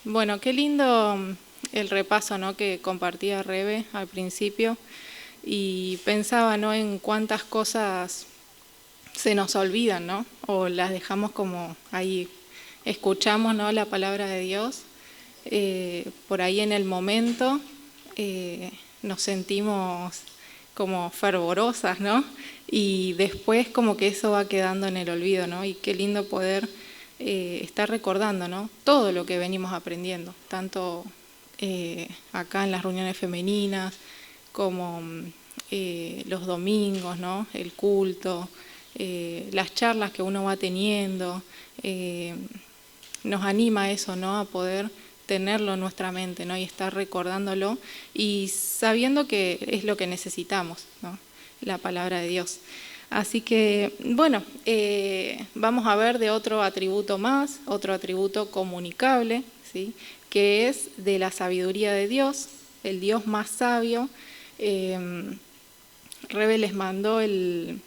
Bueno, qué lindo el repaso, ¿no?, que compartía Rebe al principio, y pensaba, ¿no?, en cuántas cosas se nos olvidan, ¿no?, o las dejamos como ahí, escuchamos, ¿no?, la palabra de Dios, por ahí en el momento nos sentimos como fervorosas, ¿no?, y después como que eso va quedando en el olvido, ¿no?, y qué lindo poder estar recordando, ¿no?, todo lo que venimos aprendiendo, tanto acá en las reuniones femeninas, como los domingos, ¿no?, el culto, las charlas que uno va teniendo, nos anima eso, ¿no?, a poder tenerlo en nuestra mente, ¿no?, y estar recordándolo y sabiendo que es lo que necesitamos, ¿no?, la palabra de Dios. Así que, bueno, vamos a ver de otro atributo más, otro atributo comunicable, ¿sí?, que es de la sabiduría de Dios, el Dios más sabio. Rebe les mandó el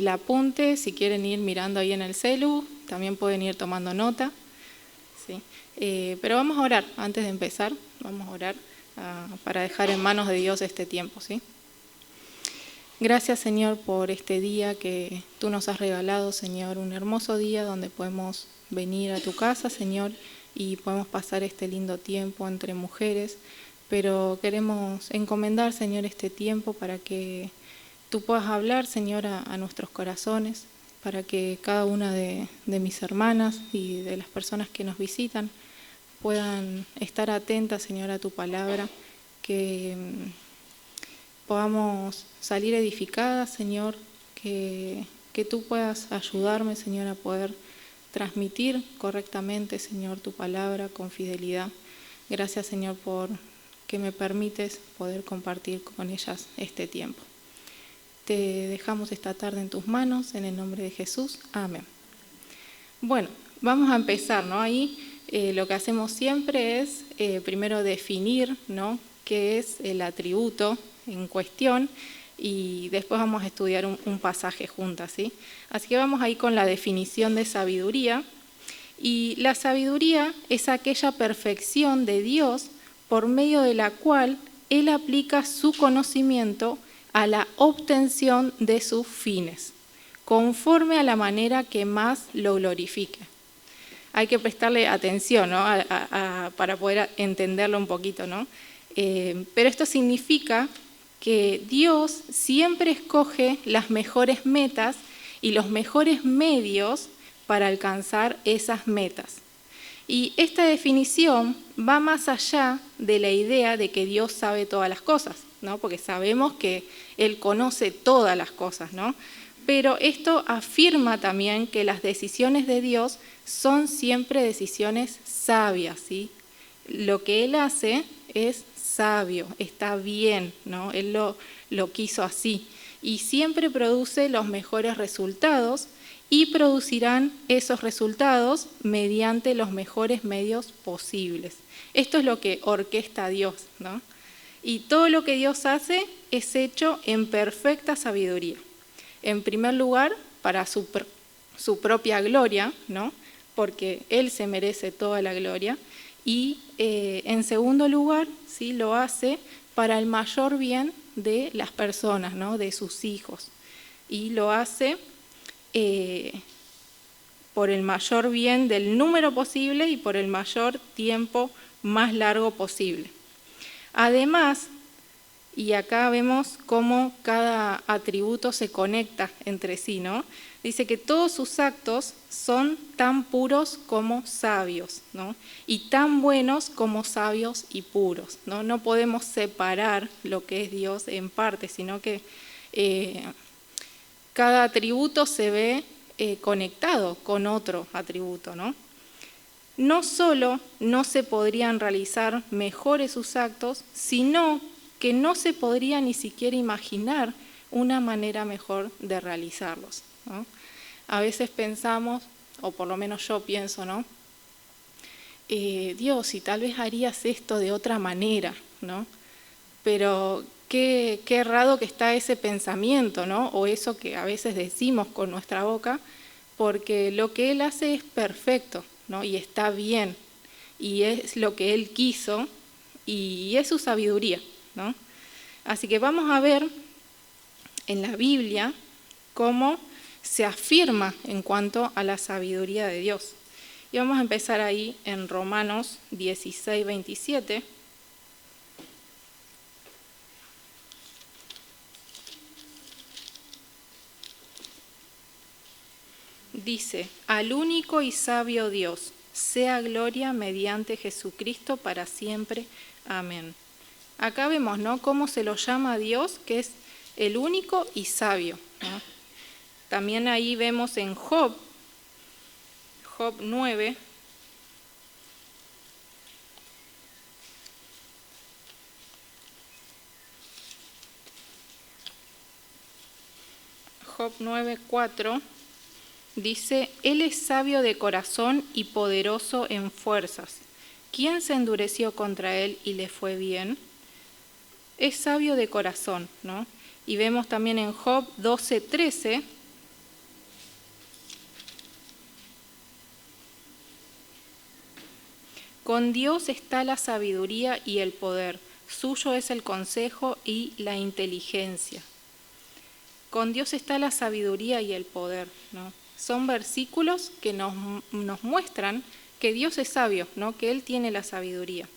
apunte, si quieren ir mirando ahí en el celu, también pueden ir tomando nota, ¿sí? Pero vamos a orar, antes de empezar, vamos a orar para dejar en manos de Dios este tiempo, ¿sí? Gracias, Señor, por este día que tú nos has regalado, Señor, un hermoso día donde podemos venir a tu casa, Señor, y podemos pasar este lindo tiempo entre mujeres, pero queremos encomendar, Señor, este tiempo para que tú puedas hablar, Señor, a nuestros corazones, para que cada una de mis hermanas y de las personas que nos visitan puedan estar atentas, Señor, a tu palabra, que podamos salir edificadas, Señor, que tú puedas ayudarme, Señor, a poder transmitir correctamente, Señor, tu palabra con fidelidad. Gracias, Señor, por que me permites poder compartir con ellas este tiempo. Te dejamos esta tarde en tus manos, en el nombre de Jesús. Amén. Bueno, vamos a empezar, ¿no? Ahí lo que hacemos siempre es primero definir, ¿no?, qué es el atributo en cuestión, y después vamos a estudiar un pasaje juntas, ¿sí? Así que vamos ahí con la definición de sabiduría. Y la sabiduría es aquella perfección de Dios por medio de la cual Él aplica su conocimiento a la obtención de sus fines, conforme a la manera que más lo glorifique. Hay que prestarle atención, ¿no?, para poder entenderlo un poquito, ¿no? Pero esto significa que Dios siempre escoge las mejores metas y los mejores medios para alcanzar esas metas. Y esta definición va más allá de la idea de que Dios sabe todas las cosas, ¿no?, porque sabemos que Él conoce todas las cosas, ¿no? Pero esto afirma también que las decisiones de Dios son siempre decisiones sabias, ¿sí? Lo que Él hace es sabio, está bien, ¿no? Él lo quiso así, y siempre produce los mejores resultados, y producirán esos resultados mediante los mejores medios posibles. Esto es lo que orquesta Dios, ¿no? Y todo lo que Dios hace es hecho en perfecta sabiduría. En primer lugar, para su propia gloria, ¿no?, porque Él se merece toda la gloria. Y en segundo lugar, ¿sí?, lo hace para el mayor bien de las personas, ¿no?, de sus hijos. Y lo hace por el mayor bien del número posible y por el mayor tiempo más largo posible. Además, y acá vemos cómo cada atributo se conecta entre sí, ¿no? Dice que todos sus actos son tan puros como sabios, ¿no?, y tan buenos como sabios y puros, ¿no? No podemos separar lo que es Dios en parte, sino que cada atributo se ve conectado con otro atributo, ¿no? No solo no se podrían realizar mejores sus actos, sino que no se podría ni siquiera imaginar una manera mejor de realizarlos, ¿no? A veces pensamos, o por lo menos yo pienso, ¿no?, Dios, si tal vez harías esto de otra manera, ¿no? Pero qué errado que está ese pensamiento, ¿no?, o eso que a veces decimos con nuestra boca, porque lo que Él hace es perfecto, ¿no?, y está bien. y es lo que Él quiso y es su sabiduría, ¿no? Así que vamos a ver en la Biblia cómo se afirma en cuanto a la sabiduría de Dios. Y vamos a empezar ahí en Romanos 16, 27. Dice, al único y sabio Dios, sea gloria mediante Jesucristo para siempre. Amén. Acá vemos, ¿no?, cómo se lo llama a Dios, que es el único y sabio, ¿no? También ahí vemos en Job 9, Job 9:4, dice, Él es sabio de corazón y poderoso en fuerzas. ¿Quién se endureció contra Él y le fue bien? Es sabio de corazón, ¿no? Y vemos también en Job 12:13, con Dios está la sabiduría y el poder, suyo es el consejo y la inteligencia. Con Dios está la sabiduría y el poder, ¿no? Son versículos que nos muestran que Dios es sabio, ¿no?, que Él tiene la sabiduría.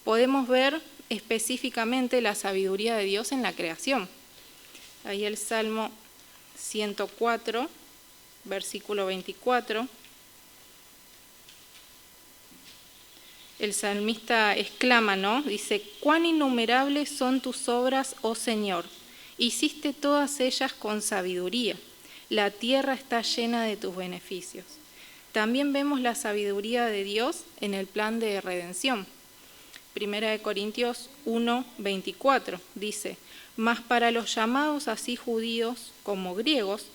Podemos ver específicamente la sabiduría de Dios en la creación. Ahí el Salmo 104, versículo 24. El salmista exclama, ¿no? Dice, cuán innumerables son tus obras, oh Señor. Hiciste todas ellas con sabiduría. La tierra está llena de tus beneficios. También vemos la sabiduría de Dios en el plan de redención. 1 Corintios 1, 24 dice, mas para los llamados así judíos como griegos,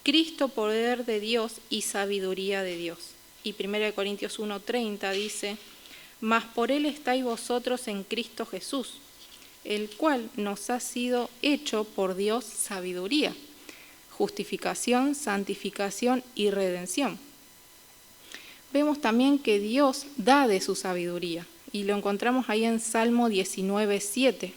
Cristo poder de Dios y sabiduría de Dios. Y 1 Corintios 1, 30 dice, mas por Él estáis vosotros en Cristo Jesús, el cual nos ha sido hecho por Dios sabiduría, justificación, santificación y redención. Vemos también que Dios da de su sabiduría, y lo encontramos ahí en Salmo 19, 7.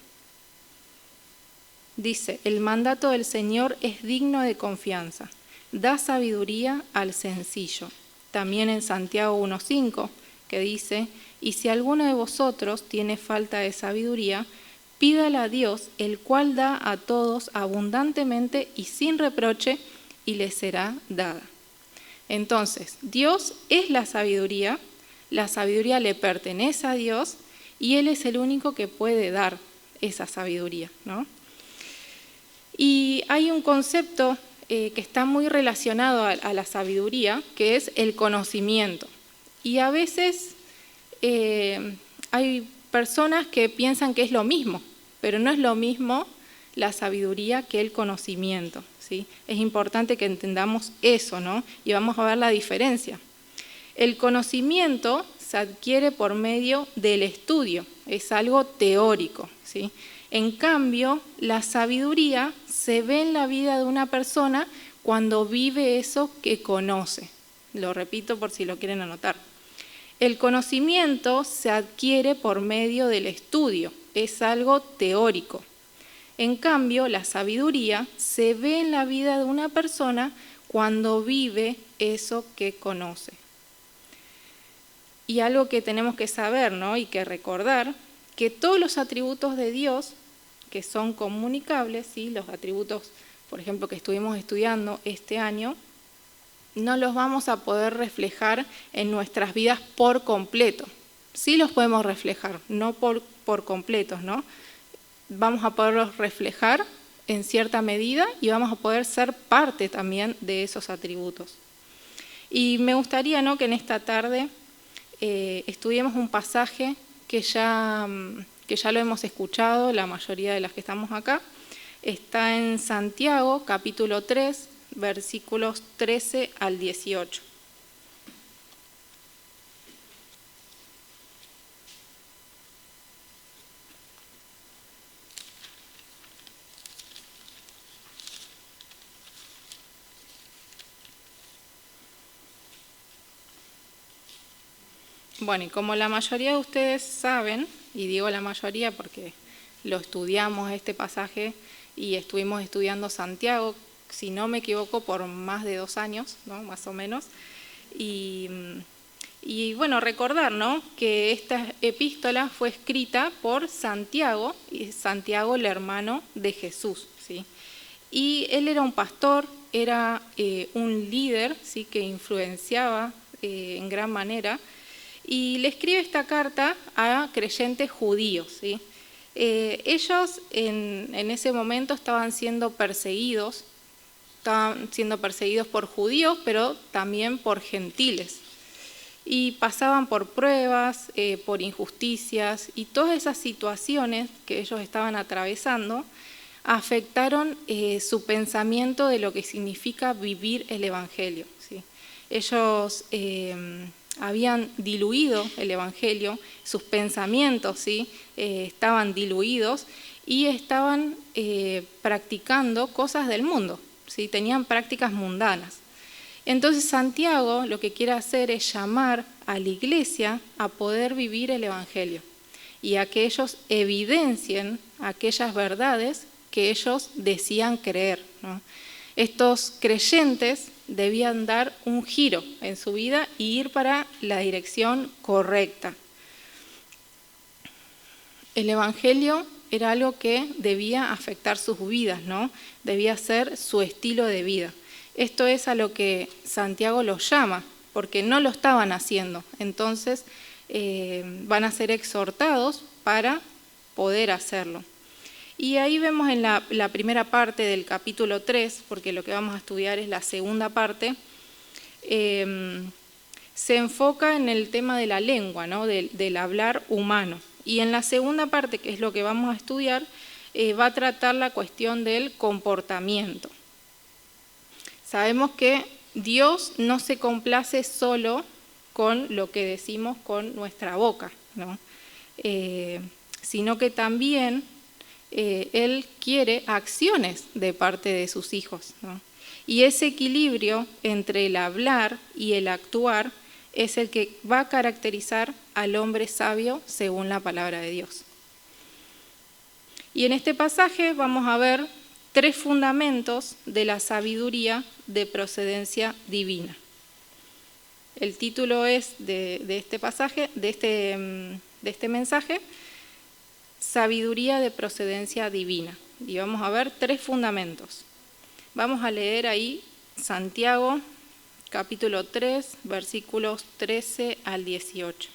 Dice, el mandato del Señor es digno de confianza, da sabiduría al sencillo. También en Santiago 1, 5, que dice, y si alguno de vosotros tiene falta de sabiduría, pídala a Dios, el cual da a todos abundantemente y sin reproche, y le será dada. Entonces, Dios es la sabiduría le pertenece a Dios, y Él es el único que puede dar esa sabiduría, ¿no? Y hay un concepto que está muy relacionado a la sabiduría, que es el conocimiento. Y a veces hay personas que piensan que es lo mismo, pero no es lo mismo la sabiduría que el conocimiento, ¿sí? Es importante que entendamos eso, ¿no? Y vamos a ver la diferencia. El conocimiento se adquiere por medio del estudio, es algo teórico, ¿sí? En cambio, la sabiduría se ve en la vida de una persona cuando vive eso que conoce. Lo repito por si lo quieren anotar. El conocimiento se adquiere por medio del estudio, es algo teórico. En cambio, la sabiduría se ve en la vida de una persona cuando vive eso que conoce. Y algo que tenemos que saber, ¿no?, y que recordar, que todos los atributos de Dios que son comunicables, ¿sí?, los atributos, por ejemplo, que estuvimos estudiando este año, no los vamos a poder reflejar en nuestras vidas por completo. Sí los podemos reflejar, no por completos, ¿no? Vamos a poderlos reflejar en cierta medida y vamos a poder ser parte también de esos atributos. Y me gustaría, ¿no?, que en esta tarde estudiemos un pasaje que ya lo hemos escuchado, la mayoría de las que estamos acá. Está en Santiago, capítulo 3, versículos 13 al 18. Bueno, y como la mayoría de ustedes saben, y digo la mayoría porque lo estudiamos este pasaje y estuvimos estudiando Santiago, si no me equivoco, por más de 2 años, ¿no? Más o menos. Y bueno, recordar, ¿no?, que esta epístola fue escrita por Santiago, y Santiago el hermano de Jesús, ¿sí? Y él era un pastor, era un líder, ¿sí?, que influenciaba en gran manera, y le escribe esta carta a creyentes judíos, ¿sí? Ellos en ese momento estaban siendo perseguidos por judíos, pero también por gentiles. Y pasaban por pruebas, por injusticias, y todas esas situaciones que ellos estaban atravesando afectaron su pensamiento de lo que significa vivir el Evangelio, ¿sí? Ellos habían diluido el Evangelio, sus pensamientos, ¿sí?, estaban diluidos y estaban practicando cosas del mundo, ¿sí?, tenían prácticas mundanas. Entonces Santiago lo que quiere hacer es llamar a la iglesia a poder vivir el Evangelio y a que ellos evidencien aquellas verdades que ellos decían creer, ¿no? Estos creyentes debían dar un giro en su vida y ir para la dirección correcta. El Evangelio era algo que debía afectar sus vidas, ¿no? Debía ser su estilo de vida. Esto es a lo que Santiago los llama, porque no lo estaban haciendo. Entonces van a ser exhortados para poder hacerlo. Y ahí vemos en la primera parte del capítulo 3, porque lo que vamos a estudiar es la segunda parte, se enfoca en el tema de la lengua, ¿no?, del hablar humano. Y en la segunda parte, que es lo que vamos a estudiar, va a tratar la cuestión del comportamiento. Sabemos que Dios no se complace solo con lo que decimos con nuestra boca, ¿no?, sino que también Él quiere acciones de parte de sus hijos, ¿no? Y ese equilibrio entre el hablar y el actuar es el que va a caracterizar al hombre sabio según la palabra de Dios. Y en este pasaje vamos a ver 3 fundamentos de la sabiduría de procedencia divina. El título es de este pasaje, de este mensaje, Sabiduría de procedencia divina. Y vamos a ver 3 fundamentos. Vamos a leer ahí Santiago, capítulo 3, versículos 13 al 18.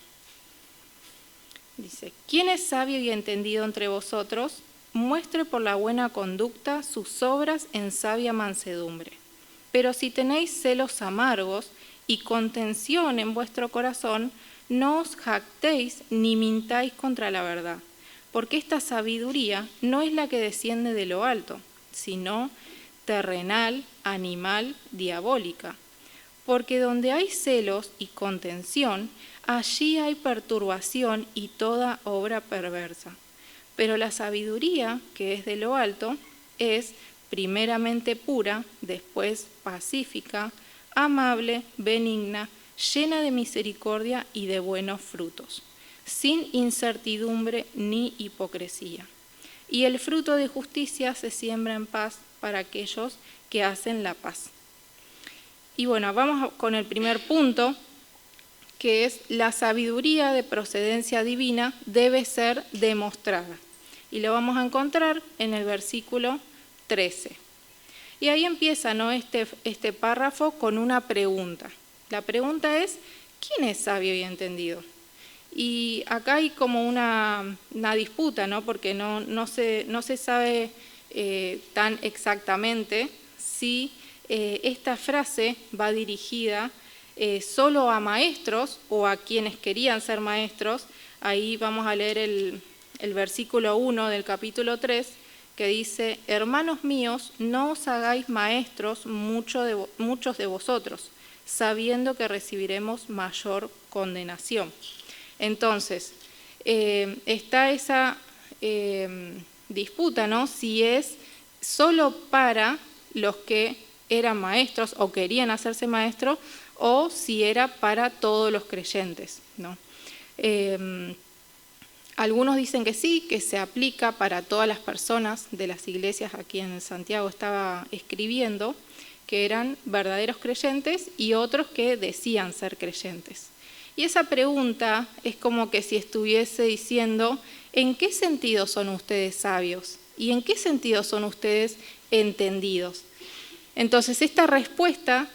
Dice: ¿Quién es sabio y entendido entre vosotros? Muestre por la buena conducta sus obras en sabia mansedumbre. Pero si tenéis celos amargos y contención en vuestro corazón, no os jactéis ni mintáis contra la verdad, porque esta sabiduría no es la que desciende de lo alto, sino terrenal, animal, diabólica. Porque donde hay celos y contención, allí hay perturbación y toda obra perversa. Pero la sabiduría, que es de lo alto, es primeramente pura, después pacífica, amable, benigna, llena de misericordia y de buenos frutos, sin incertidumbre ni hipocresía. Y el fruto de justicia se siembra en paz para aquellos que hacen la paz. Y bueno, vamos con el primer punto, que es la sabiduría de procedencia divina debe ser demostrada. Y lo vamos a encontrar en el versículo 13. Y ahí empieza, ¿no?, este párrafo con una pregunta. La pregunta es: ¿quién es sabio y entendido? Y acá hay como una disputa, ¿no?, porque no se sabe tan exactamente si esta frase va dirigida solo a maestros o a quienes querían ser maestros. Ahí vamos a leer el versículo 1 del capítulo 3, que dice: hermanos míos, no os hagáis maestros muchos de vosotros, sabiendo que recibiremos mayor condenación. Entonces, está esa disputa, ¿no?, si es solo para los que eran maestros o querían hacerse maestros, o si era para todos los creyentes, ¿no? Algunos dicen que sí, que se aplica para todas las personas de las iglesias a quien Santiago estaba escribiendo, que eran verdaderos creyentes y otros que decían ser creyentes. Y esa pregunta es como que si estuviese diciendo, ¿en qué sentido son ustedes sabios? ¿Y en qué sentido son ustedes entendidos? Entonces esta respuesta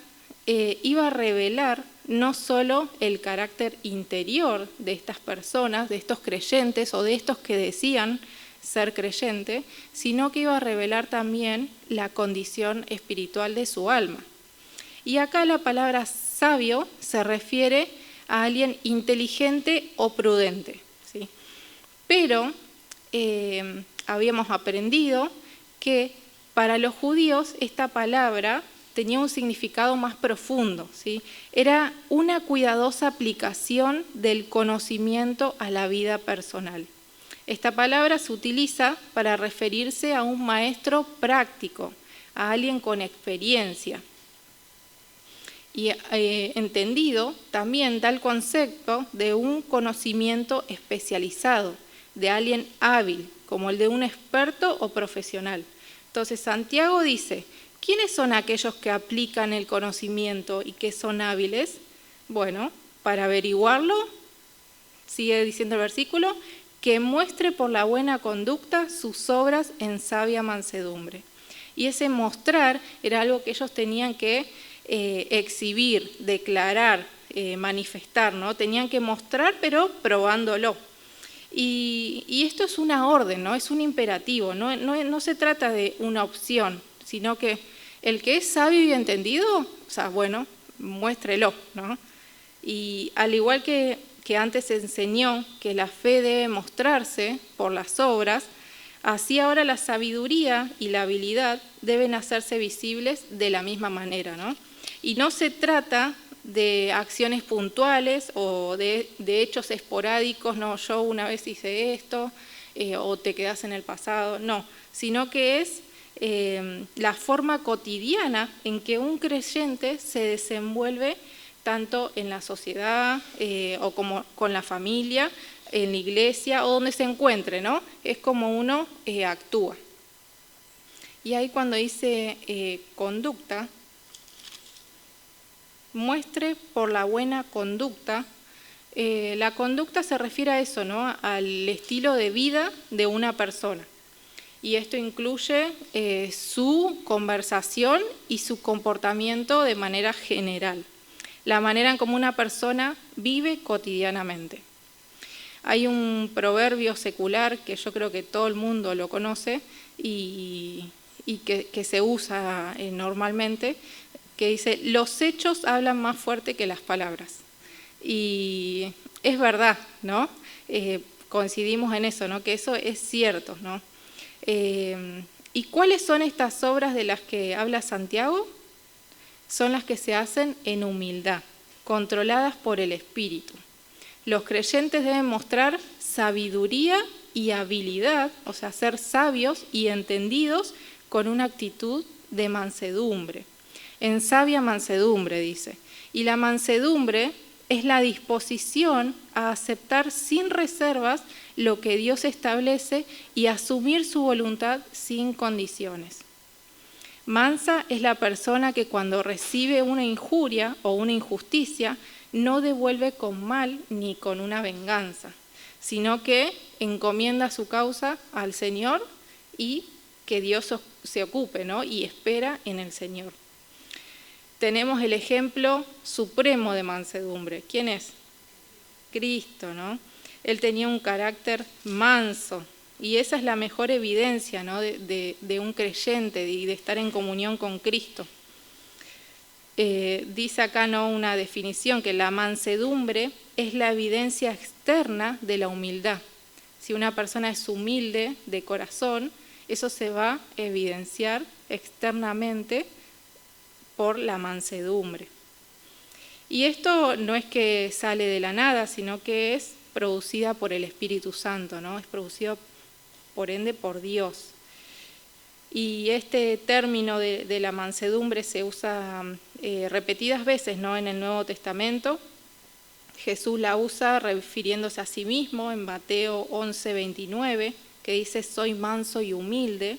iba a revelar no solo el carácter interior de estas personas, de estos creyentes o de estos que decían ser creyente, sino que iba a revelar también la condición espiritual de su alma. Y acá la palabra sabio se refiere a alguien inteligente o prudente, ¿sí? Pero habíamos aprendido que para los judíos esta palabra tenía un significado más profundo, ¿sí? Era una cuidadosa aplicación del conocimiento a la vida personal. Esta palabra se utiliza para referirse a un maestro práctico, a alguien con experiencia. Y entendido también da el concepto de un conocimiento especializado, de alguien hábil, como el de un experto o profesional. Entonces Santiago dice, ¿quiénes son aquellos que aplican el conocimiento y que son hábiles? Bueno, para averiguarlo, sigue diciendo el versículo, que muestre por la buena conducta sus obras en sabia mansedumbre. Y ese mostrar era algo que ellos tenían que exhibir, declarar, manifestar, ¿no? Tenían que mostrar, pero probándolo. Y esto es una orden, ¿no? Es un imperativo, no se trata de una opción, sino que el que es sabio y entendido, o sea, bueno, muéstrelo, ¿no? Y al igual que antes se enseñó que la fe debe mostrarse por las obras, así ahora la sabiduría y la habilidad deben hacerse visibles de la misma manera, ¿no? Y no se trata de acciones puntuales o de hechos esporádicos, no, yo una vez hice esto, o te quedas en el pasado, no, sino que es la forma cotidiana en que un creyente se desenvuelve tanto en la sociedad o como con la familia, en la iglesia o donde se encuentre, ¿no? Es como uno actúa. Y ahí cuando dice conducta, muestre por la buena conducta, la conducta se refiere a eso, ¿no? Al estilo de vida de una persona. Y esto incluye su conversación y su comportamiento de manera general, la manera en cómo una persona vive cotidianamente. Hay un proverbio secular que yo creo que todo el mundo lo conoce y que se usa normalmente, que dice, los hechos hablan más fuerte que las palabras. Y es verdad, ¿no? Coincidimos en eso, ¿no? Que eso es cierto, ¿no? ¿Y cuáles son estas obras de las que habla Santiago? Son las que se hacen en humildad, controladas por el Espíritu. Los creyentes deben mostrar sabiduría y habilidad, o sea, ser sabios y entendidos con una actitud de mansedumbre. En sabia mansedumbre, dice. Y la mansedumbre es la disposición a aceptar sin reservas lo que Dios establece y asumir su voluntad sin condiciones. Mansa es la persona que cuando recibe una injuria o una injusticia no devuelve con mal ni con una venganza, sino que encomienda su causa al Señor y que Dios se ocupe, ¿no? Y espera en el Señor. Tenemos el ejemplo supremo de mansedumbre. ¿Quién es? Cristo, ¿no? Él tenía un carácter manso y esa es la mejor evidencia, ¿no? de un creyente y de estar en comunión con Cristo. Dice acá, ¿no?, una definición, que la mansedumbre es la evidencia externa de la humildad. Si una persona es humilde de corazón, eso se va a evidenciar externamente por la mansedumbre. Y esto no es que sale de la nada, sino que es producida por el Espíritu Santo, ¿no? Es producido por ende por Dios. Y este término de la mansedumbre se usa repetidas veces, ¿no?, en el Nuevo Testamento. Jesús la usa refiriéndose a sí mismo en Mateo 11:29, que dice, soy manso y humilde.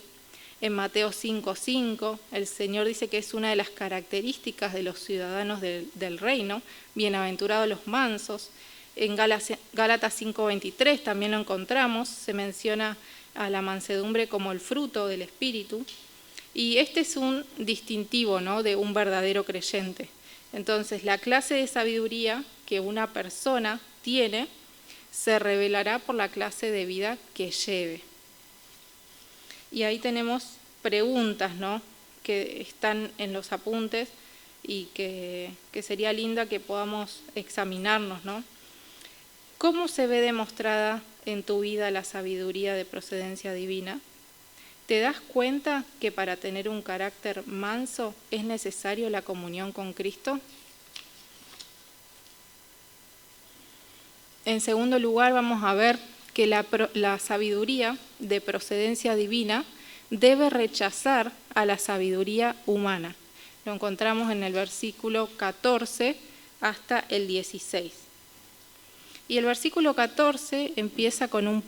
En Mateo 5:5, el Señor dice que es una de las características de los ciudadanos del reino, bienaventurados los mansos. En Gálatas 5:23 también lo encontramos, se menciona a la mansedumbre como el fruto del Espíritu. Y este es un distintivo, ¿no?, de un verdadero creyente. Entonces, la clase de sabiduría que una persona tiene se revelará por la clase de vida que lleve. Y ahí tenemos preguntas, ¿no?, que están en los apuntes y que sería linda que podamos examinarnos, ¿no? ¿Cómo se ve demostrada en tu vida la sabiduría de procedencia divina? ¿Te das cuenta que para tener un carácter manso es necesario la comunión con Cristo? En segundo lugar, vamos a ver que la sabiduría de procedencia divina debe rechazar a la sabiduría humana. Lo encontramos en el versículo 14 hasta el 16. Y el versículo 14 empieza con un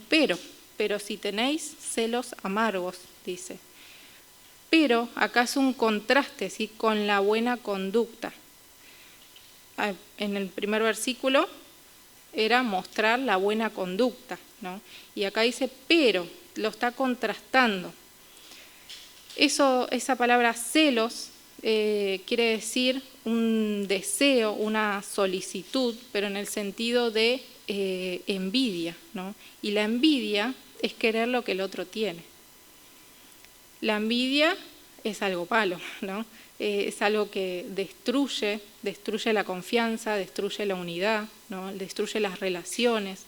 pero si tenéis celos amargos, dice. Pero acá es un contraste, ¿sí?, con la buena conducta. En el primer versículo era mostrar la buena conducta, ¿no? Y acá dice pero, lo está contrastando. Esa palabra celos quiere decir un deseo, una solicitud, pero en el sentido de envidia, ¿no? Y la envidia es querer lo que el otro tiene. La envidia es algo malo, ¿no? Es algo que destruye la confianza, destruye la unidad, ¿no?, destruye las relaciones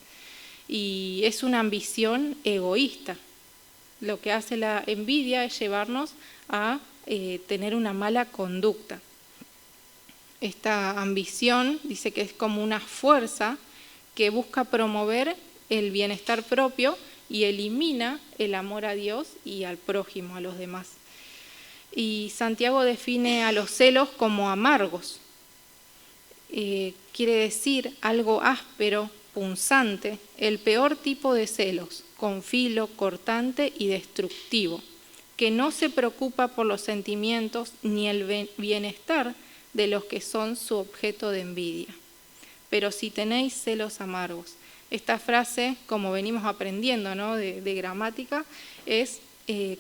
y es una ambición egoísta. Lo que hace la envidia es llevarnos a tener una mala conducta. Esta ambición dice que es como una fuerza que busca promover el bienestar propio y elimina el amor a Dios y al prójimo, a los demás. Y Santiago define a los celos como amargos. Quiere decir algo áspero, punzante, el peor tipo de celos, con filo, cortante y destructivo, que no se preocupa por los sentimientos ni el bienestar de los que son su objeto de envidia. Pero si tenéis celos amargos. Esta frase, como venimos aprendiendo, ¿no?, de gramática, es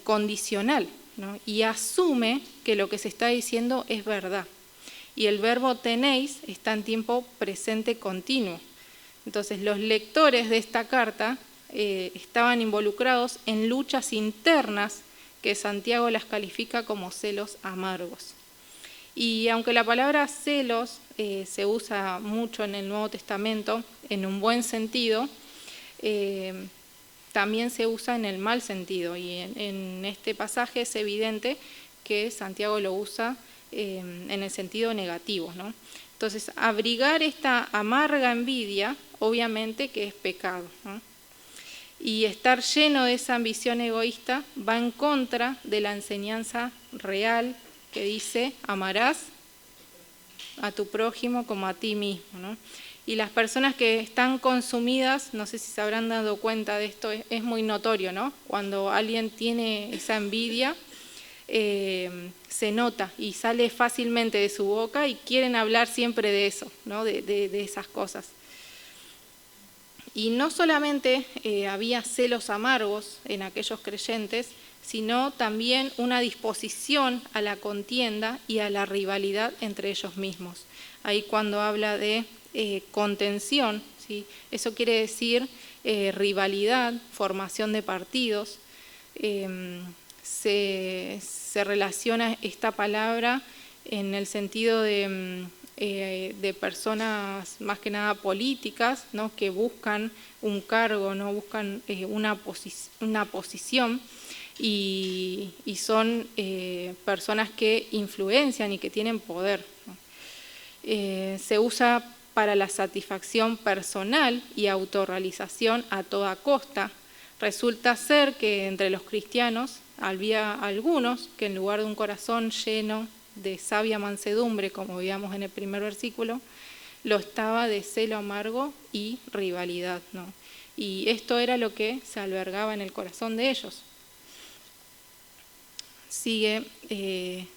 condicional, ¿no?, y asume que lo que se está diciendo es verdad. Y el verbo tenéis está en tiempo presente continuo. Entonces, los lectores de esta carta estaban involucrados en luchas internas que Santiago las califica como celos amargos. Y aunque la palabra celos se usa mucho en el Nuevo Testamento en un buen sentido, también se usa en el mal sentido. Y en este pasaje es evidente que Santiago lo usa en el sentido negativo, ¿no? Entonces, abrigar esta amarga envidia, obviamente que es pecado, ¿no? Y estar lleno de esa ambición egoísta va en contra de la enseñanza real que dice, amarás a tu prójimo como a ti mismo, ¿no? Y las personas que están consumidas, no sé si se habrán dado cuenta de esto, es muy notorio, ¿no? Cuando alguien tiene esa envidia, se nota y sale fácilmente de su boca y quieren hablar siempre de eso, ¿no?, de esas cosas. Y no solamente había celos amargos en aquellos creyentes, sino también una disposición a la contienda y a la rivalidad entre ellos mismos. Ahí cuando habla de contención, ¿sí?, eso quiere decir rivalidad, formación de partidos. Se relaciona esta palabra en el sentido de personas más que nada políticas, ¿no?, que buscan un cargo, ¿no?, buscan una posición y son personas que influencian y que tienen poder, ¿no? Se usa para la satisfacción personal y autorrealización a toda costa. Resulta ser que entre los cristianos había algunos que en lugar de un corazón lleno de sabia mansedumbre, como veíamos en el primer versículo, lo estaba de celo amargo y rivalidad, ¿no? Y esto era lo que se albergaba en el corazón de ellos. Sigue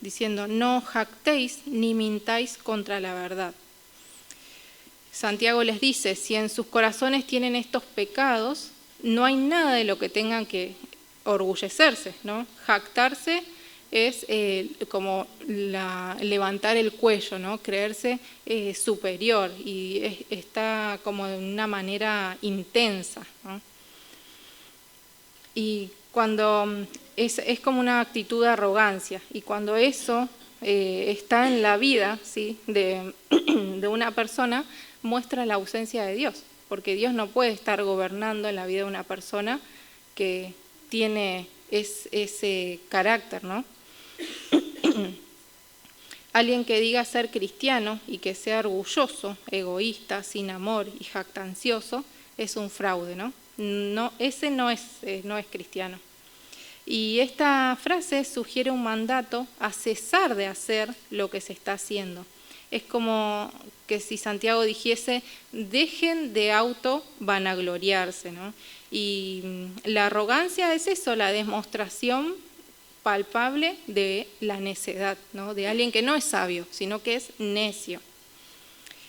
diciendo, no jactéis ni mintáis contra la verdad. Santiago les dice, si en sus corazones tienen estos pecados, no hay nada de lo que tengan que orgullecerse, ¿no? Jactarse es como levantar el cuello, ¿no? Creerse superior, y está como de una manera intensa, ¿no? Y cuando es como una actitud de arrogancia, y cuando eso está en la vida, ¿sí?, de una persona, muestra la ausencia de Dios, porque Dios no puede estar gobernando en la vida de una persona que tiene ese carácter, ¿no? Alguien que diga ser cristiano y que sea orgulloso, egoísta, sin amor y jactancioso, es un fraude, ¿no? Ese no es cristiano. Y esta frase sugiere un mandato a cesar de hacer lo que se está haciendo. Es como que si Santiago dijese, dejen de vanagloriarse, ¿no? Y la arrogancia es eso, la demostración palpable de la necedad, ¿no? De alguien que no es sabio, sino que es necio.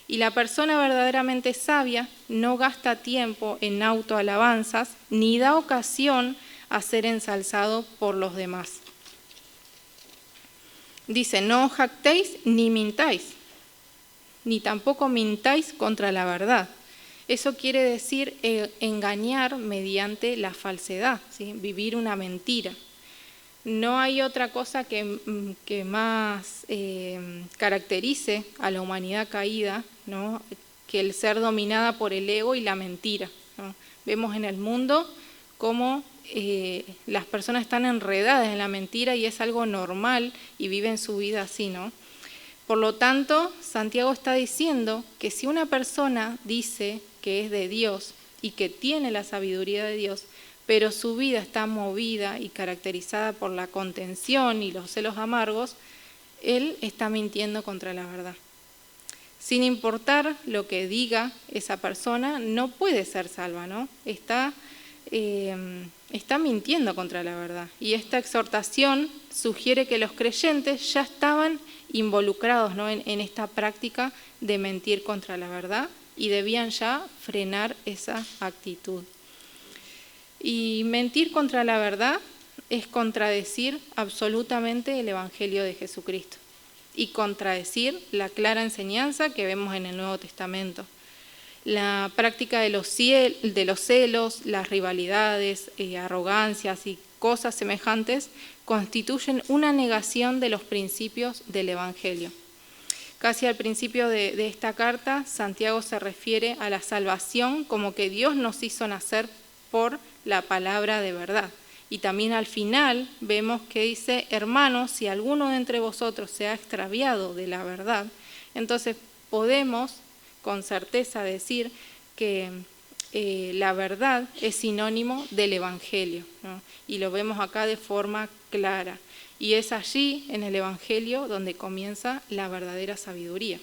Y la persona verdaderamente sabia no gasta tiempo en autoalabanzas ni da ocasión a ser ensalzado por los demás. Dice, no jactéis ni mintáis, ni tampoco mintáis contra la verdad. Eso quiere decir engañar mediante la falsedad, ¿sí? Vivir una mentira. No hay otra cosa que más caracterice a la humanidad caída, ¿no?, que el ser dominada por el ego y la mentira, ¿no? Vemos en el mundo cómo las personas están enredadas en la mentira y es algo normal y viven su vida así, ¿no? Por lo tanto, Santiago está diciendo que si una persona dice que es de Dios y que tiene la sabiduría de Dios, pero su vida está movida y caracterizada por la contención y los celos amargos, él está mintiendo contra la verdad. Sin importar lo que diga esa persona, no puede ser salva, ¿no? Está mintiendo contra la verdad. Y esta exhortación sugiere que los creyentes ya estaban involucrados, ¿no?, en esta práctica de mentir contra la verdad y debían ya frenar esa actitud. Y mentir contra la verdad es contradecir absolutamente el Evangelio de Jesucristo y contradecir la clara enseñanza que vemos en el Nuevo Testamento. La práctica de los celos, las rivalidades, arrogancias y cosas semejantes constituyen una negación de los principios del Evangelio. Casi al principio de esta carta, Santiago se refiere a la salvación como que Dios nos hizo nacer por la palabra de verdad. Y también al final vemos que dice, hermanos, si alguno de entre vosotros se ha extraviado de la verdad, entonces podemos con certeza decir que la verdad es sinónimo del Evangelio, ¿no? Y lo vemos acá de forma clara. Y es allí, en el Evangelio, donde comienza la verdadera sabiduría.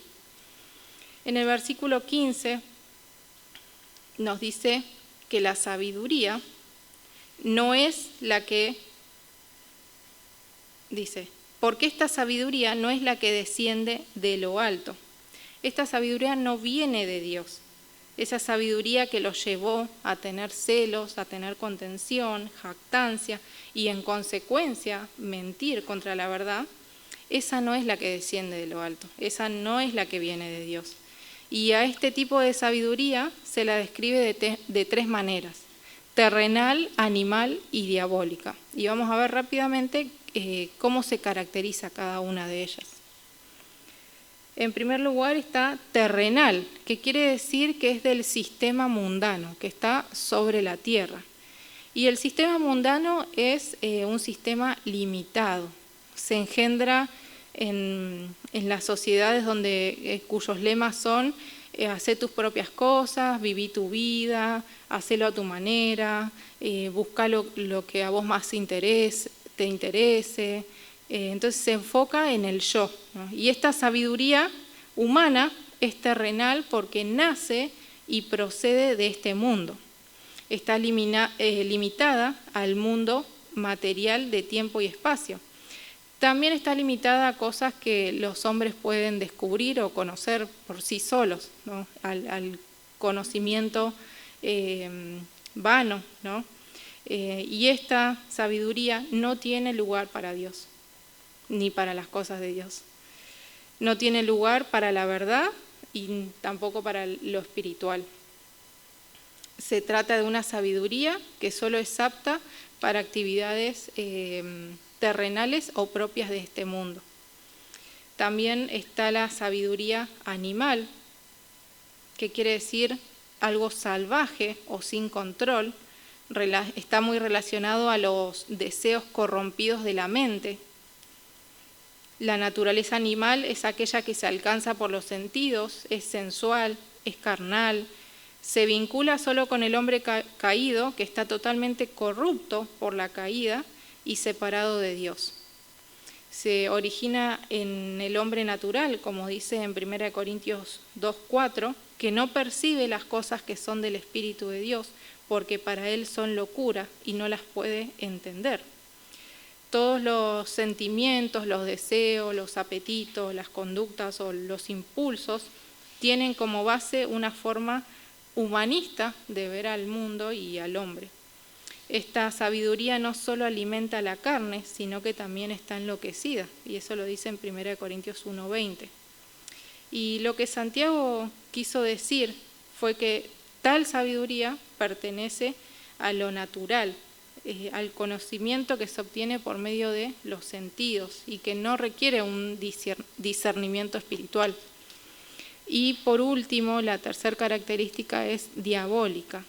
En el versículo 15 nos dice que la sabiduría no es la que, dice, porque esta sabiduría no es la que desciende de lo alto. Esta sabiduría no viene de Dios. Esa sabiduría que los llevó a tener celos, a tener contención, jactancia y en consecuencia mentir contra la verdad, esa no es la que desciende de lo alto, esa no es la que viene de Dios. Y a este tipo de sabiduría se la describe de tres maneras: terrenal, animal y diabólica. Y vamos a ver rápidamente cómo se caracteriza cada una de ellas. En primer lugar está terrenal, que quiere decir que es del sistema mundano, que está sobre la tierra. Y el sistema mundano es un sistema limitado. Se engendra en las sociedades cuyos lemas son hacé tus propias cosas, viví tu vida, hacelo a tu manera, busca lo que a vos más te interese. Entonces se enfoca en el yo, ¿no? Y esta sabiduría humana es terrenal porque nace y procede de este mundo. Está limitada al mundo material de tiempo y espacio. También está limitada a cosas que los hombres pueden descubrir o conocer por sí solos, ¿no? Al conocimiento vano, ¿no? Y esta sabiduría no tiene lugar para Dios, ni para las cosas de Dios. No tiene lugar para la verdad y tampoco para lo espiritual. Se trata de una sabiduría que solo es apta para actividades terrenales o propias de este mundo. También está la sabiduría animal, que quiere decir algo salvaje o sin control. Está muy relacionado a los deseos corrompidos de la mente. La naturaleza animal es aquella que se alcanza por los sentidos, es sensual, es carnal, se vincula solo con el hombre caído, que está totalmente corrupto por la caída y separado de Dios. Se origina en el hombre natural, como dice en 1 Corintios 2:4, que no percibe las cosas que son del Espíritu de Dios, porque para él son locura y no las puede entender. Todos los sentimientos, los deseos, los apetitos, las conductas o los impulsos tienen como base una forma humanista de ver al mundo y al hombre. Esta sabiduría no solo alimenta la carne, sino que también está enloquecida, y eso lo dice en 1 Corintios 1:20. Y lo que Santiago quiso decir fue que tal sabiduría pertenece a lo natural, al conocimiento que se obtiene por medio de los sentidos y que no requiere un discernimiento espiritual. Y por último, la tercera característica es diabólica.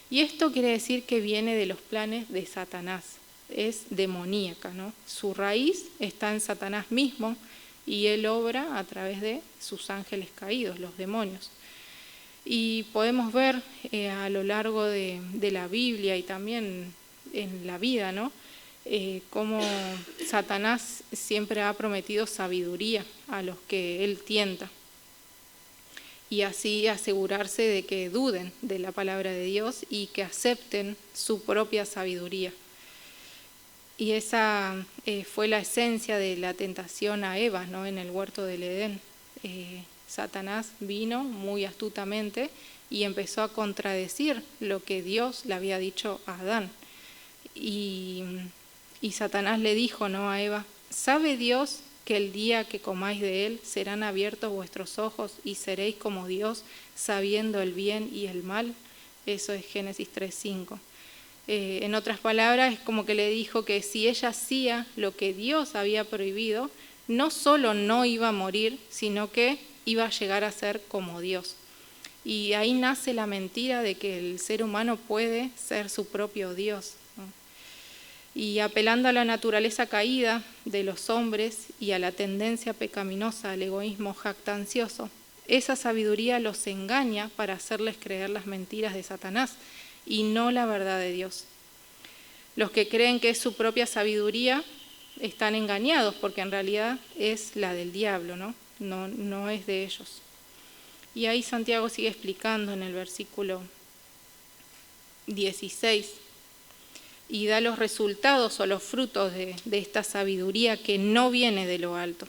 Y esto quiere decir que viene de los planes de Satanás, es demoníaca, ¿no? Su raíz está en Satanás mismo y él obra a través de sus ángeles caídos, los demonios. Y podemos ver a lo largo de la Biblia y también en la vida, ¿no? Cómo Satanás siempre ha prometido sabiduría a los que él tienta, y así asegurarse de que duden de la palabra de Dios y que acepten su propia sabiduría. Y esa fue la esencia de la tentación a Eva, ¿no? En el huerto del Edén. Satanás vino muy astutamente y empezó a contradecir lo que Dios le había dicho a Adán. Y Satanás le dijo, ¿no?, a Eva: ¿sabe Dios que el día que comáis de él serán abiertos vuestros ojos y seréis como Dios, sabiendo el bien y el mal? Eso es Génesis 3:5. En otras palabras, es como que le dijo que si ella hacía lo que Dios había prohibido, no solo no iba a morir, sino que iba a llegar a ser como Dios. Y ahí nace la mentira de que el ser humano puede ser su propio Dios, ¿no? Y apelando a la naturaleza caída de los hombres y a la tendencia pecaminosa al egoísmo jactancioso, esa sabiduría los engaña para hacerles creer las mentiras de Satanás y no la verdad de Dios. Los que creen que es su propia sabiduría están engañados, porque en realidad es la del diablo, ¿no? No es de ellos. Y ahí Santiago sigue explicando en el versículo 16, y da los resultados o los frutos de esta sabiduría que no viene de lo alto.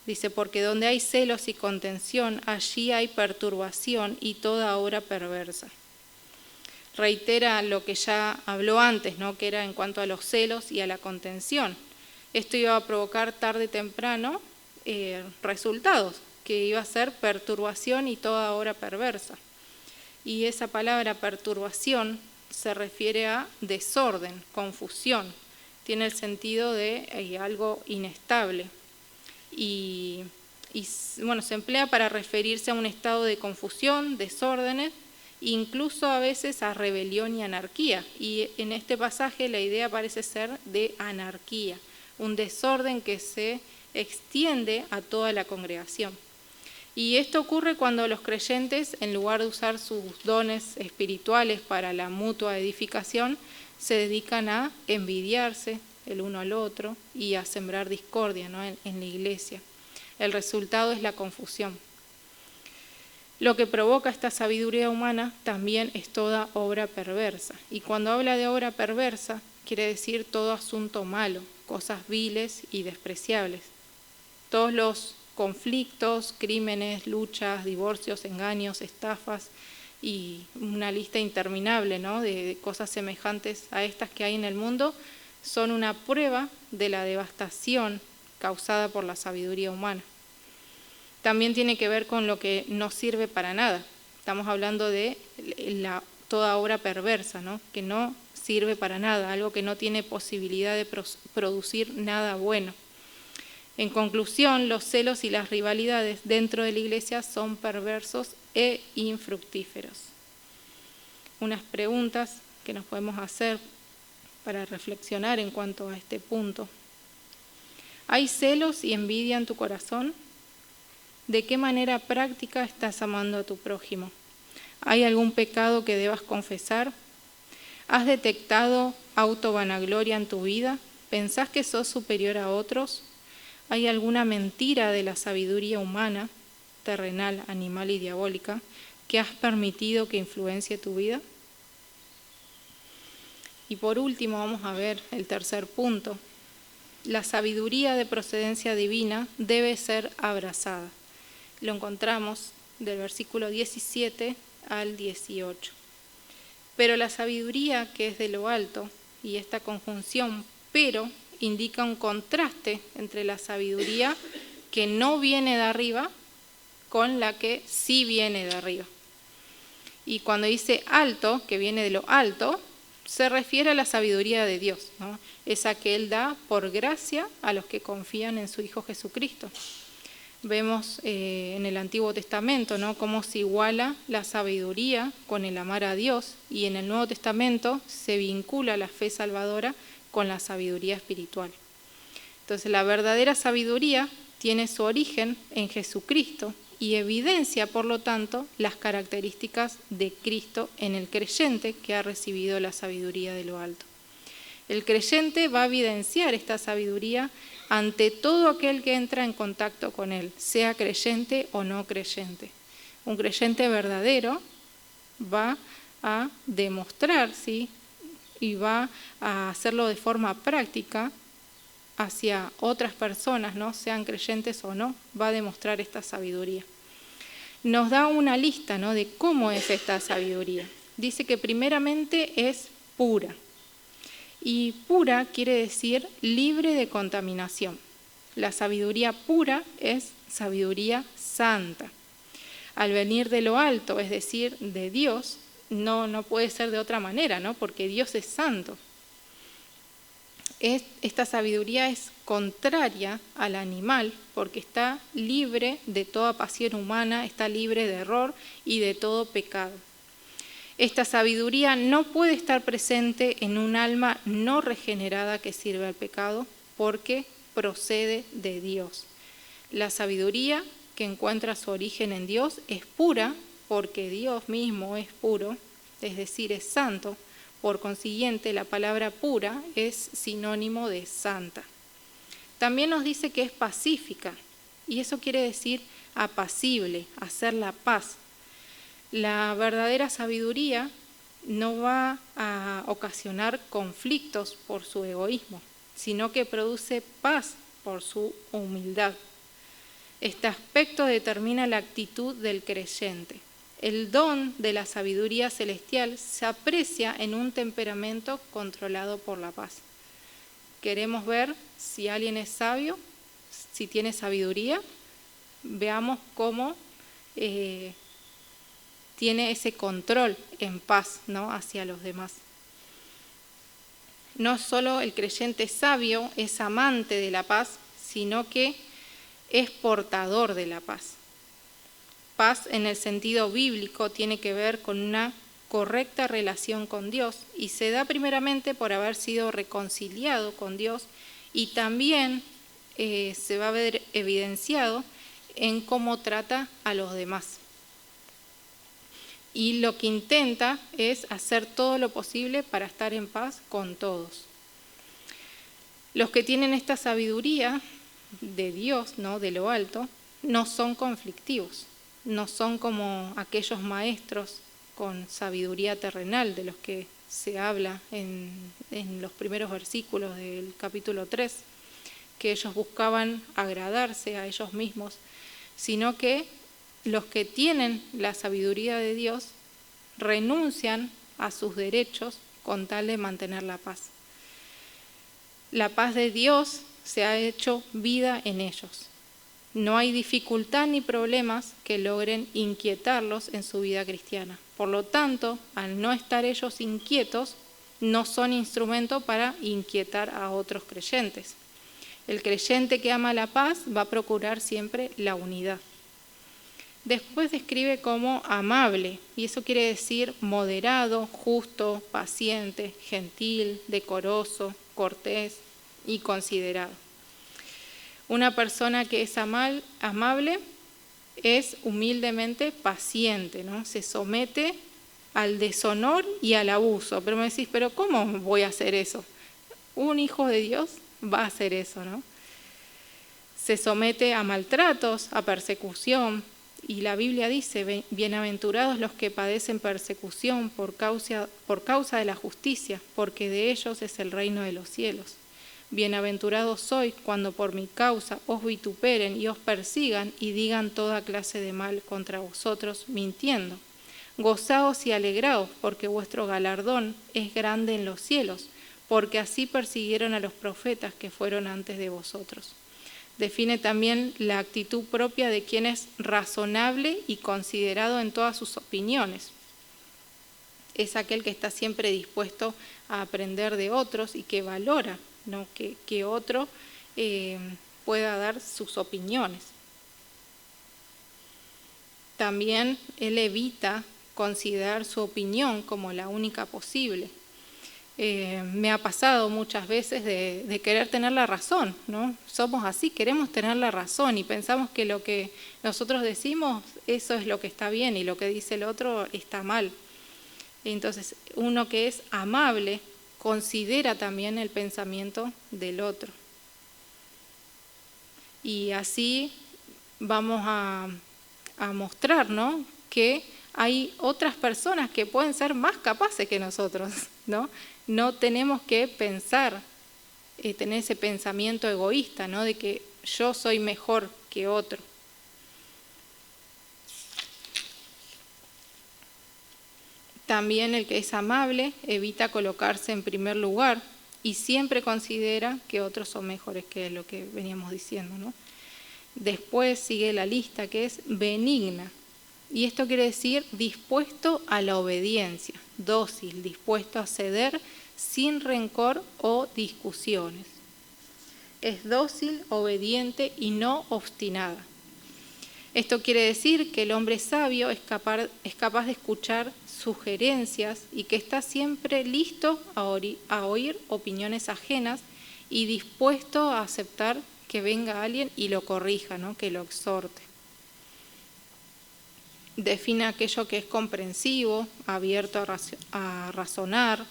Dice: porque donde hay celos y contención, allí hay perturbación y toda obra perversa. Reitera lo que ya habló antes, ¿no?, que era en cuanto a los celos y a la contención. Esto iba a provocar tarde o temprano resultados, que iba a ser perturbación y toda obra perversa. Y esa palabra perturbación se refiere a desorden, confusión. Tiene el sentido de algo inestable. Y bueno, se emplea para referirse a un estado de confusión, desórdenes, incluso a veces a rebelión y anarquía. Y en este pasaje la idea parece ser de anarquía, un desorden que se extiende a toda la congregación. Y esto ocurre cuando los creyentes, en lugar de usar sus dones espirituales para la mutua edificación, se dedican a envidiarse el uno al otro y a sembrar discordia, ¿no?, en la iglesia. El resultado es la confusión. Lo que provoca esta sabiduría humana también es toda obra perversa. Y cuando habla de obra perversa, quiere decir todo asunto malo, cosas viles y despreciables. Todos los conflictos, crímenes, luchas, divorcios, engaños, estafas y una lista interminable, ¿no?, de cosas semejantes a estas que hay en el mundo, son una prueba de la devastación causada por la sabiduría humana. También tiene que ver con lo que no sirve para nada. Estamos hablando de toda obra perversa, ¿no?, que no sirve para nada, algo que no tiene posibilidad de producir nada bueno. En conclusión, los celos y las rivalidades dentro de la iglesia son perversos e infructíferos. Unas preguntas que nos podemos hacer para reflexionar en cuanto a este punto. ¿Hay celos y envidia en tu corazón? ¿De qué manera práctica estás amando a tu prójimo? ¿Hay algún pecado que debas confesar? ¿Has detectado autovanagloria en tu vida? ¿Pensás que sos superior a otros? ¿Hay alguna mentira de la sabiduría humana, terrenal, animal y diabólica, que has permitido que influencie tu vida? Y por último vamos a ver el tercer punto. La sabiduría de procedencia divina debe ser abrazada. Lo encontramos del versículo 17 al 18. Pero la sabiduría que es de lo alto, y esta conjunción pero indica un contraste entre la sabiduría que no viene de arriba con la que sí viene de arriba. Y cuando dice alto, que viene de lo alto, se refiere a la sabiduría de Dios, ¿no? Esa que Él da por gracia a los que confían en su Hijo Jesucristo. Vemos en el Antiguo Testamento, ¿no?, cómo se iguala la sabiduría con el amar a Dios, y en el Nuevo Testamento se vincula la fe salvadora con la sabiduría espiritual. Entonces, la verdadera sabiduría tiene su origen en Jesucristo y evidencia, por lo tanto, las características de Cristo en el creyente que ha recibido la sabiduría de lo alto. El creyente va a evidenciar esta sabiduría ante todo aquel que entra en contacto con él, sea creyente o no creyente. Un creyente verdadero va a demostrar, ¿sí?, y va a hacerlo de forma práctica hacia otras personas, ¿no?, sean creyentes o no, va a demostrar esta sabiduría. Nos da una lista, ¿no?, de cómo es esta sabiduría. Dice que primeramente es pura. Y pura quiere decir libre de contaminación. La sabiduría pura es sabiduría santa. Al venir de lo alto, es decir, de Dios, no puede ser de otra manera, ¿no?, porque Dios es santo. Esta sabiduría es contraria al animal porque está libre de toda pasión humana, está libre de error y de todo pecado. Esta sabiduría no puede estar presente en un alma no regenerada que sirve al pecado porque procede de Dios. La sabiduría que encuentra su origen en Dios es pura porque Dios mismo es puro, es decir, es santo. Por consiguiente, la palabra pura es sinónimo de santa. También nos dice que es pacífica, y eso quiere decir apacible, hacer la paz. La verdadera sabiduría no va a ocasionar conflictos por su egoísmo, sino que produce paz por su humildad. Este aspecto determina la actitud del creyente. El don de la sabiduría celestial se aprecia en un temperamento controlado por la paz. Queremos ver si alguien es sabio, si tiene sabiduría, veamos cómo tiene ese control en paz, ¿no?, hacia los demás. No solo el creyente sabio es amante de la paz, sino que es portador de la paz. Paz en el sentido bíblico tiene que ver con una correcta relación con Dios y se da primeramente por haber sido reconciliado con Dios y también se va a ver evidenciado en cómo trata a los demás. Y lo que intenta es hacer todo lo posible para estar en paz con todos. Los que tienen esta sabiduría de Dios, ¿no?, de lo alto, no son conflictivos. no son como aquellos maestros con sabiduría terrenal de los que se habla en los primeros versículos del capítulo 3, que ellos buscaban agradarse a ellos mismos, sino que los que tienen la sabiduría de Dios renuncian a sus derechos con tal de mantener la paz. La paz de Dios se ha hecho vida en ellos. No hay dificultad ni problemas que logren inquietarlos en su vida cristiana. Por lo tanto, al no estar ellos inquietos, no son instrumento para inquietar a otros creyentes. El creyente que ama la paz va a procurar siempre la unidad. Después describe como amable, y eso quiere decir moderado, justo, paciente, gentil, decoroso, cortés y considerado. Una persona que es amable es humildemente paciente, ¿no? Se somete al deshonor y al abuso. Pero me decís, ¿pero cómo voy a hacer eso? Un hijo de Dios va a hacer eso, ¿no? Se somete a maltratos, a persecución. Y la Biblia dice, bienaventurados los que padecen persecución por causa de la justicia, porque de ellos es el reino de los cielos. Bienaventurados sois cuando por mi causa os vituperen y os persigan y digan toda clase de mal contra vosotros, mintiendo. Gozaos y alegraos, porque vuestro galardón es grande en los cielos, porque así persiguieron a los profetas que fueron antes de vosotros. Define también la actitud propia de quien es razonable y considerado en todas sus opiniones. Es aquel que está siempre dispuesto a aprender de otros y que valora, ¿no? que otro pueda dar sus opiniones. También él evita considerar su opinión como la única posible. Me ha pasado muchas veces de querer tener la razón, ¿no? Somos así, queremos tener la razón y pensamos que lo que nosotros decimos, eso es lo que está bien y lo que dice el otro está mal. Entonces, uno que es amable considera también el pensamiento del otro. Y así vamos a mostrar, ¿no? Que hay otras personas que pueden ser más capaces que nosotros, ¿no? No tenemos que pensar, tener ese pensamiento egoísta, ¿no? De que yo soy mejor que otro. También el que es amable evita colocarse en primer lugar y siempre considera que otros son mejores, que es lo que veníamos diciendo, ¿no? Después sigue la lista que es benigna. Y esto quiere decir dispuesto a la obediencia, dócil, dispuesto a ceder sin rencor o discusiones. Es dócil, obediente y no obstinada. Esto quiere decir que el hombre sabio es capaz de escuchar sugerencias y que está siempre listo a oír opiniones ajenas y dispuesto a aceptar que venga alguien y lo corrija, ¿no? Que lo exhorte. Define aquello que es comprensivo, abierto a razonar,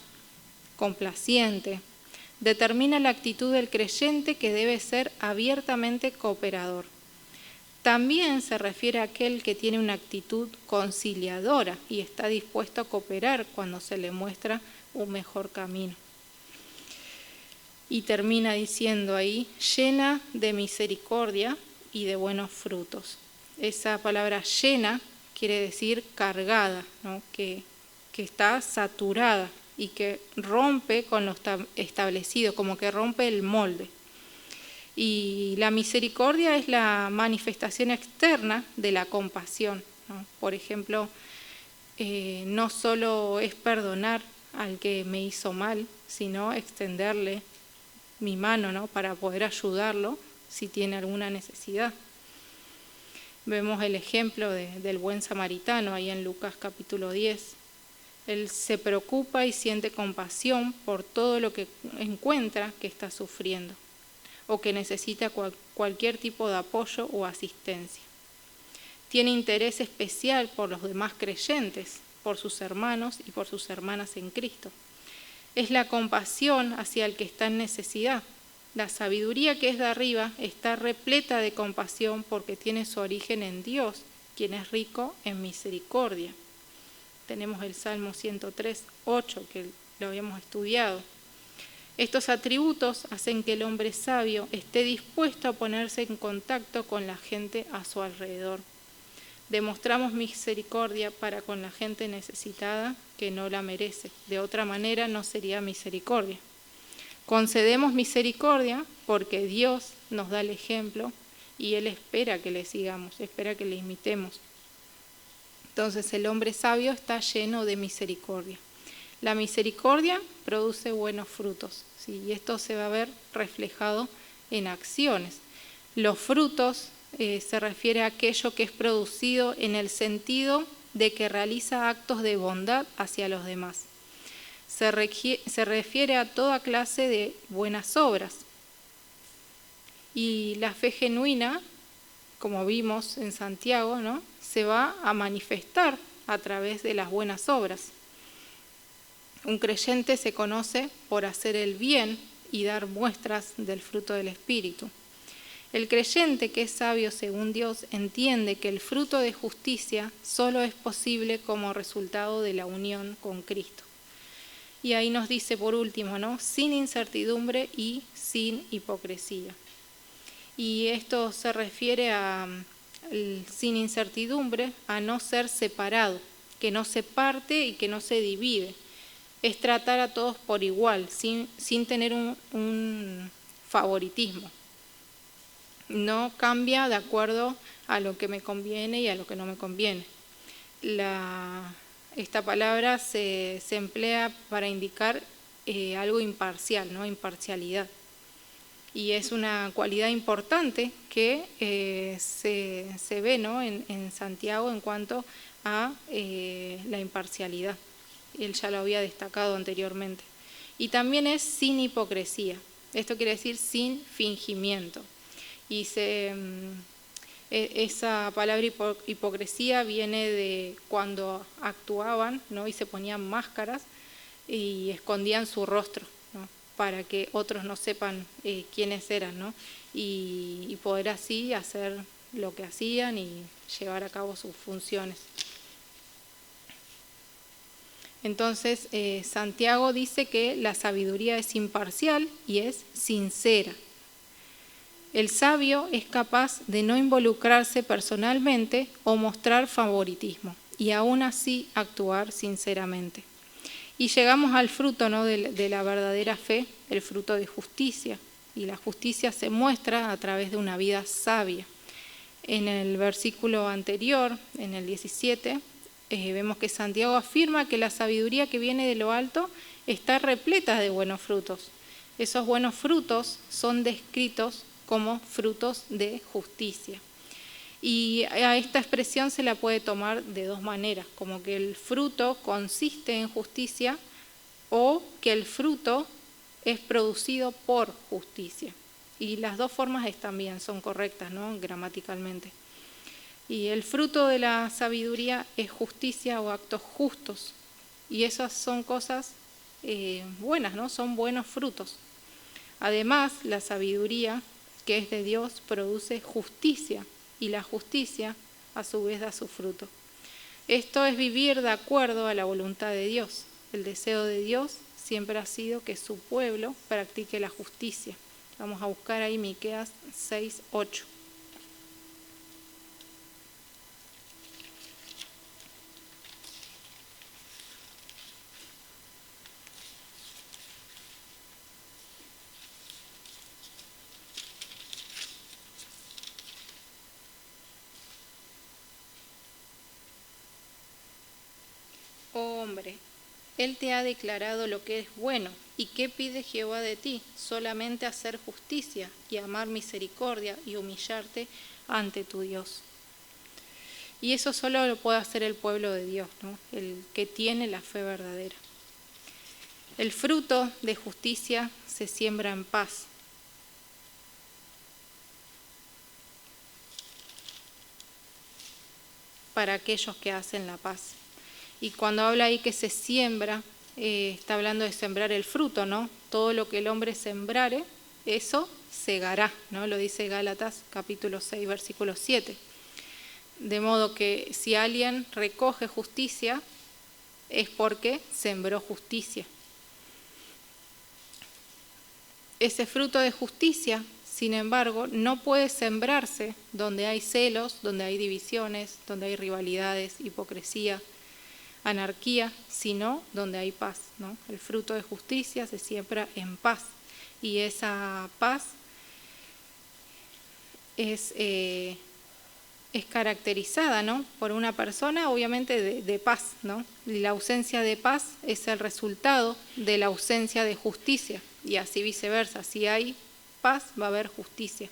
complaciente. Determina la actitud del creyente que debe ser abiertamente cooperador. También se refiere a aquel que tiene una actitud conciliadora y está dispuesto a cooperar cuando se le muestra un mejor camino. Y termina diciendo ahí, llena de misericordia y de buenos frutos. Esa palabra llena quiere decir cargada, ¿no? que está saturada y que rompe con lo establecido, como que rompe el molde. Y la misericordia es la manifestación externa de la compasión, ¿no? Por ejemplo, no solo es perdonar al que me hizo mal, sino extenderle mi mano, ¿no? Para poder ayudarlo si tiene alguna necesidad. Vemos el ejemplo del buen samaritano ahí en Lucas capítulo 10. Él se preocupa y siente compasión por todo lo que encuentra que está sufriendo o que necesita cualquier tipo de apoyo o asistencia. Tiene interés especial por los demás creyentes, por sus hermanos y por sus hermanas en Cristo. Es la compasión hacia el que está en necesidad. La sabiduría que es de arriba está repleta de compasión porque tiene su origen en Dios quien es rico en misericordia. Tenemos el Salmo 103:8, que lo habíamos estudiado. Estos atributos hacen que el hombre sabio esté dispuesto a ponerse en contacto con la gente a su alrededor. Demostramos misericordia para con la gente necesitada que no la merece. De otra manera no sería misericordia. Concedemos misericordia porque Dios nos da el ejemplo y Él espera que le sigamos, espera que le imitemos. Entonces el hombre sabio está lleno de misericordia. La misericordia produce buenos frutos, ¿sí? Y esto se va a ver reflejado en acciones. Los frutos se refiere a aquello que es producido en el sentido de que realiza actos de bondad hacia los demás. Se refiere a toda clase de buenas obras. Y la fe genuina, como vimos en Santiago, ¿no?, se va a manifestar a través de las buenas obras. Un creyente se conoce por hacer el bien y dar muestras del fruto del Espíritu. El creyente que es sabio según Dios entiende que el fruto de justicia solo es posible como resultado de la unión con Cristo. Y ahí nos dice por último, ¿no?, sin incertidumbre y sin hipocresía. Y esto se refiere a, sin incertidumbre, a no ser separado, que no se parte y que no se divide. Es tratar a todos por igual, sin tener un favoritismo. No cambia de acuerdo a lo que me conviene y a lo que no me conviene. Esta palabra se emplea para indicar algo imparcial, ¿no?, imparcialidad. Y es una cualidad importante que se ve, ¿no?, en Santiago en cuanto a la imparcialidad. Él ya lo había destacado anteriormente. Y también es sin hipocresía. Esto quiere decir sin fingimiento. Y esa palabra hipocresía viene de cuando actuaban, ¿no?, y se ponían máscaras y escondían su rostro, ¿no?, para que otros no sepan quiénes eran, ¿no?, y poder así hacer lo que hacían y llevar a cabo sus funciones. Entonces, Santiago dice que la sabiduría es imparcial y es sincera. El sabio es capaz de no involucrarse personalmente o mostrar favoritismo y aún así actuar sinceramente. Y llegamos al fruto, ¿no?, de la verdadera fe, el fruto de justicia. Y la justicia se muestra a través de una vida sabia. En el versículo anterior, en el 17, vemos que Santiago afirma que la sabiduría que viene de lo alto está repleta de buenos frutos. Esos buenos frutos son descritos como frutos de justicia. Y a esta expresión se la puede tomar de dos maneras, como que el fruto consiste en justicia o que el fruto es producido por justicia. Y las dos formas están bien, son correctas, ¿no?, gramaticalmente. Y el fruto de la sabiduría es justicia o actos justos. Y esas son cosas buenas, ¿no?, son buenos frutos. Además, la sabiduría que es de Dios produce justicia y la justicia a su vez da su fruto. Esto es vivir de acuerdo a la voluntad de Dios. El deseo de Dios siempre ha sido que su pueblo practique la justicia. Vamos a buscar ahí Miqueas 6:8. Oh hombre, Él te ha declarado lo que es bueno. ¿Y qué pide Jehová de ti? Solamente hacer justicia y amar misericordia y humillarte ante tu Dios. Y eso solo lo puede hacer el pueblo de Dios, ¿no?, el que tiene la fe verdadera. El fruto de justicia se siembra en paz. Para aquellos que hacen la paz. Y cuando habla ahí que se siembra, está hablando de sembrar el fruto, ¿no? Todo lo que el hombre sembrare, eso segará, ¿no? Lo dice Gálatas capítulo 6, versículo 7. De modo que si alguien recoge justicia, es porque sembró justicia. Ese fruto de justicia, sin embargo, no puede sembrarse donde hay celos, donde hay divisiones, donde hay rivalidades, hipocresía, anarquía, sino donde hay paz, ¿no? El fruto de justicia se siembra en paz, y esa paz es caracterizada, ¿no?, por una persona obviamente de paz, ¿no? Y la ausencia de paz es el resultado de la ausencia de justicia, y así viceversa. Si hay paz, va a haber justicia.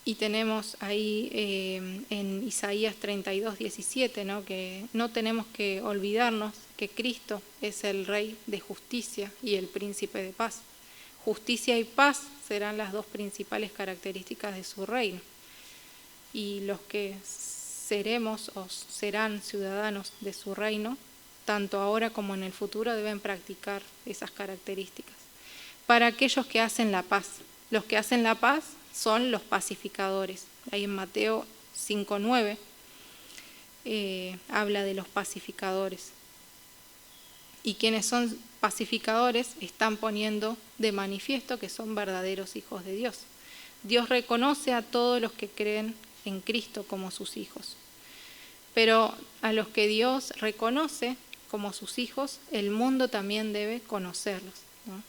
Y tenemos ahí en Isaías 32:17, ¿no?, que no tenemos que olvidarnos que Cristo es el Rey de justicia y el Príncipe de paz. Justicia y paz serán las dos principales características de su reino. Y los que seremos o serán ciudadanos de su reino, tanto ahora como en el futuro, deben practicar esas características. Para aquellos que hacen la paz, los que hacen la paz son los pacificadores. Ahí en Mateo 5:9 habla de los pacificadores. Y quienes son pacificadores están poniendo de manifiesto que son verdaderos hijos de Dios. Dios reconoce a todos los que creen en Cristo como sus hijos. Pero a los que Dios reconoce como sus hijos, el mundo también debe conocerlos, ¿no?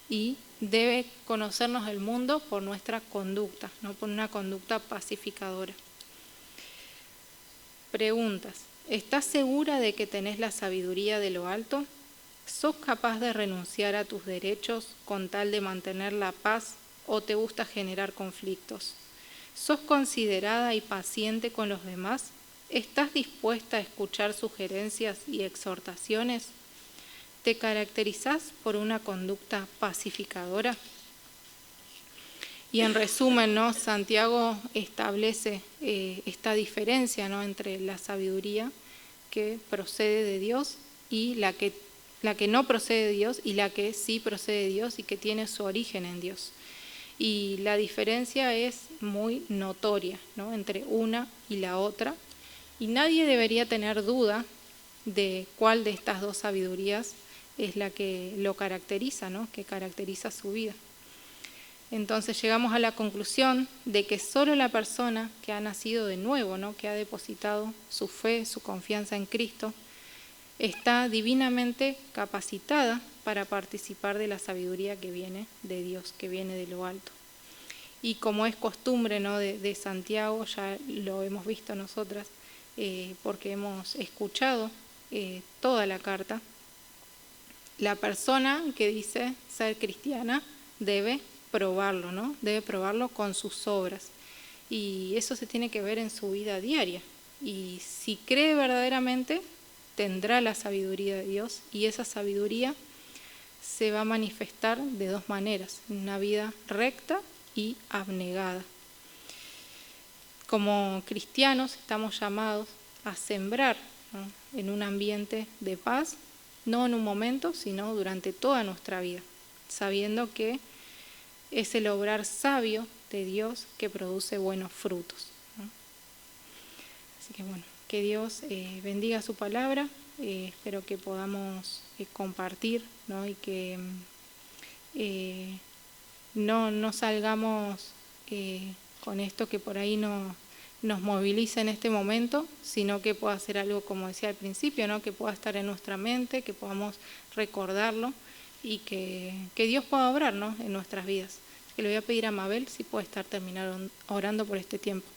Y debe conocernos el mundo por nuestra conducta, no por una conducta pacificadora. Preguntas. ¿Estás segura de que tenés la sabiduría de lo alto? ¿Sos capaz de renunciar a tus derechos con tal de mantener la paz o te gusta generar conflictos? ¿Sos considerada y paciente con los demás? ¿Estás dispuesta a escuchar sugerencias y exhortaciones? ¿Te caracterizás por una conducta pacificadora? Y en resumen, ¿no?, Santiago establece esta diferencia, ¿no?, entre la sabiduría que procede de Dios y la que no procede de Dios, y la que sí procede de Dios y que tiene su origen en Dios. Y la diferencia es muy notoria, ¿no?, entre una y la otra, y nadie debería tener duda de cuál de estas dos sabidurías es la que lo caracteriza, ¿no?, que caracteriza su vida. Entonces llegamos a la conclusión de que solo la persona que ha nacido de nuevo, ¿no?, que ha depositado su fe, su confianza en Cristo, está divinamente capacitada para participar de la sabiduría que viene de Dios, que viene de lo alto. Y como es costumbre, ¿no?, de Santiago, ya lo hemos visto nosotras, porque hemos escuchado toda la carta, la persona que dice ser cristiana debe probarlo, ¿no?, debe probarlo con sus obras. Y eso se tiene que ver en su vida diaria. Y si cree verdaderamente, tendrá la sabiduría de Dios, y esa sabiduría se va a manifestar de dos maneras: en una vida recta y abnegada. Como cristianos estamos llamados a sembrar, ¿no?, en un ambiente de paz, no en un momento, sino durante toda nuestra vida, sabiendo que es el obrar sabio de Dios que produce buenos frutos, ¿no? Así que bueno, que Dios bendiga su palabra. Espero que podamos compartir, ¿no?, y que no salgamos con esto que por ahí nos moviliza en este momento, sino que pueda ser algo, como decía al principio, ¿no?, que pueda estar en nuestra mente, que podamos recordarlo y que Dios pueda obrar, ¿no?, en nuestras vidas. Que le voy a pedir a Mabel si puede terminar orando por este tiempo.